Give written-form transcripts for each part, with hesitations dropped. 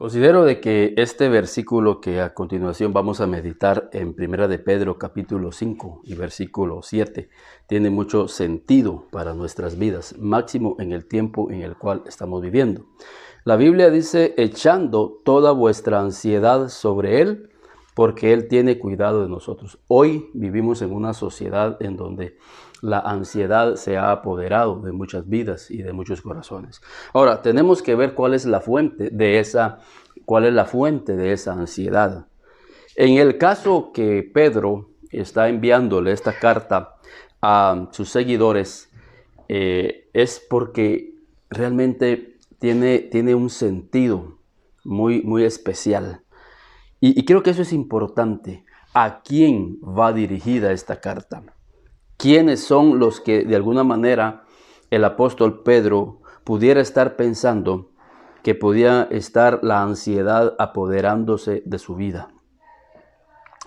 Considero de que este versículo que a continuación vamos a meditar en Primera de Pedro capítulo 5 y versículo 7 tiene mucho sentido para nuestras vidas, máximo en el tiempo en el cual estamos viviendo. La Biblia dice, echando toda vuestra ansiedad sobre Él, porque Él tiene cuidado de nosotros. Hoy vivimos en una sociedad en donde la ansiedad se ha apoderado de muchas vidas y de muchos corazones. Ahora, tenemos que ver cuál es la fuente de esa ansiedad. En el caso que Pedro está enviándole esta carta a sus seguidores, es porque realmente tiene un sentido muy especial. Y creo que eso es importante. ¿A quién va dirigida esta carta? ¿Quiénes son los que de alguna manera el apóstol Pedro pudiera estar pensando que podía estar la ansiedad apoderándose de su vida?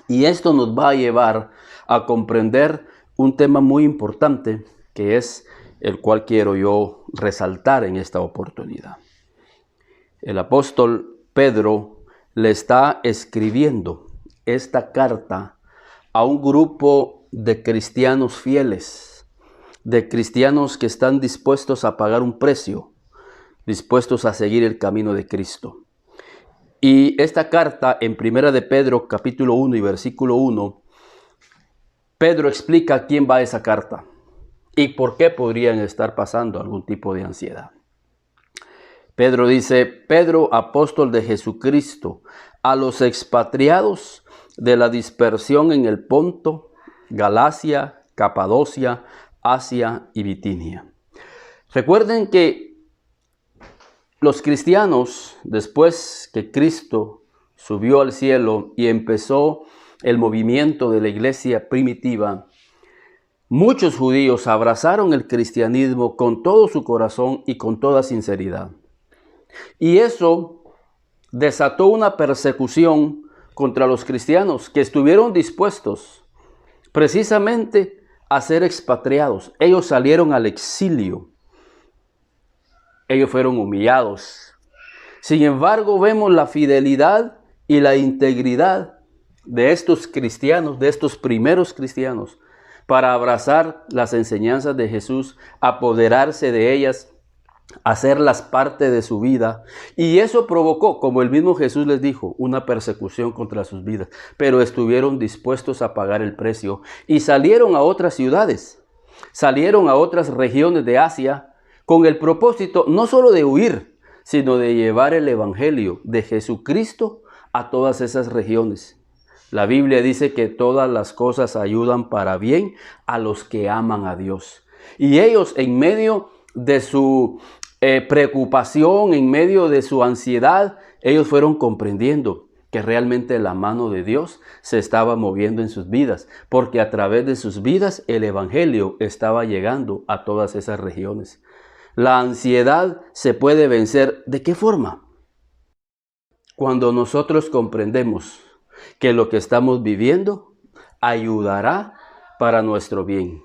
Y esto nos va a llevar a comprender un tema muy importante, que es el cual quiero yo resaltar en esta oportunidad. El apóstol Pedro le está escribiendo esta carta a un grupo de cristianos fieles, de cristianos que están dispuestos a pagar un precio, dispuestos a seguir el camino de Cristo. Y esta carta en Primera de Pedro capítulo 1 y versículo 1, Pedro explica a quién va esa carta y por qué podrían estar pasando algún tipo de ansiedad. Pedro dice, Pedro, apóstol de Jesucristo, a los expatriados de la dispersión en el Ponto, Galacia, Capadocia, Asia y Bitinia. Recuerden que los cristianos, después que Cristo subió al cielo y empezó el movimiento de la iglesia primitiva, muchos judíos abrazaron el cristianismo con todo su corazón y con toda sinceridad. Y eso desató una persecución contra los cristianos que estuvieron dispuestos precisamente a ser expatriados. Ellos salieron al exilio. Ellos fueron humillados. Sin embargo, vemos la fidelidad y la integridad de estos cristianos, de estos primeros cristianos, para abrazar las enseñanzas de Jesús, apoderarse de ellas, hacerlas parte de su vida. Y eso provocó, como el mismo Jesús les dijo, una persecución contra sus vidas. Pero estuvieron dispuestos a pagar el precio y salieron a otras ciudades, salieron a otras regiones de Asia con el propósito no solo de huir, sino de llevar el evangelio de Jesucristo a todas esas regiones. La Biblia dice que todas las cosas ayudan para bien a los que aman a Dios. Y ellos, en medio de su preocupación, en medio de su ansiedad, ellos fueron comprendiendo que realmente la mano de Dios se estaba moviendo en sus vidas, porque a través de sus vidas el evangelio estaba llegando a todas esas regiones. La ansiedad se puede vencer. ¿De qué forma? Cuando nosotros comprendemos que lo que estamos viviendo ayudará para nuestro bien,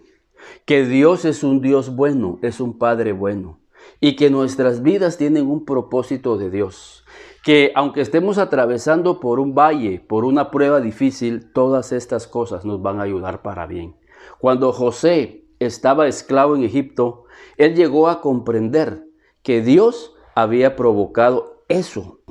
que Dios es un Dios bueno, es un Padre bueno, y que nuestras vidas tienen un propósito de Dios, que aunque estemos atravesando por un valle, por una prueba difícil, todas estas cosas nos van a ayudar para bien. Cuando José estaba esclavo en Egipto, él llegó a comprender que Dios había provocado eso.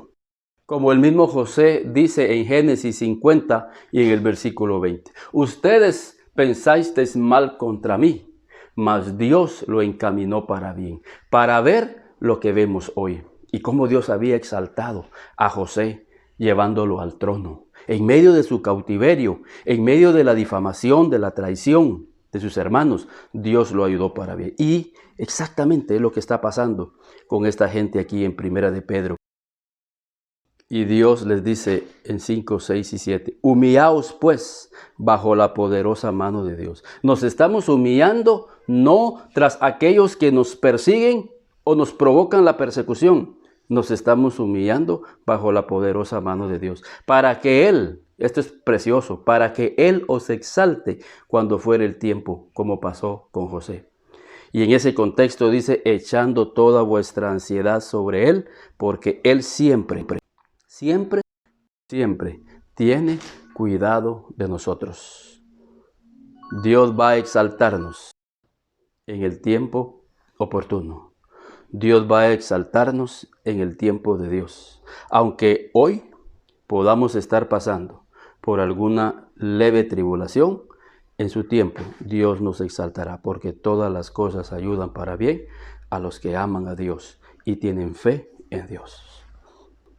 Como el mismo José dice en Génesis 50 y en el versículo 20. Ustedes pensasteis mal contra mí, mas Dios lo encaminó para bien, para ver lo que vemos hoy. Y cómo Dios había exaltado a José, llevándolo al trono. En medio de su cautiverio, en medio de la difamación, de la traición de sus hermanos, Dios lo ayudó para bien. Y exactamente es lo que está pasando con esta gente aquí en Primera de Pedro. Y Dios les dice en 5, 6 y 7, humillaos pues bajo la poderosa mano de Dios. Nos estamos humillando no tras aquellos que nos persiguen o nos provocan la persecución. Nos estamos humillando bajo la poderosa mano de Dios. Para que Él, esto es precioso, para que Él os exalte cuando fuere el tiempo, como pasó con José. Y en ese contexto dice, echando toda vuestra ansiedad sobre Él, porque Él siempre siempre, siempre tiene cuidado de nosotros. Dios va a exaltarnos en el tiempo oportuno. Dios va a exaltarnos en el tiempo de Dios. Aunque hoy podamos estar pasando por alguna leve tribulación, en su tiempo Dios nos exaltará, porque todas las cosas ayudan para bien a los que aman a Dios y tienen fe en Dios.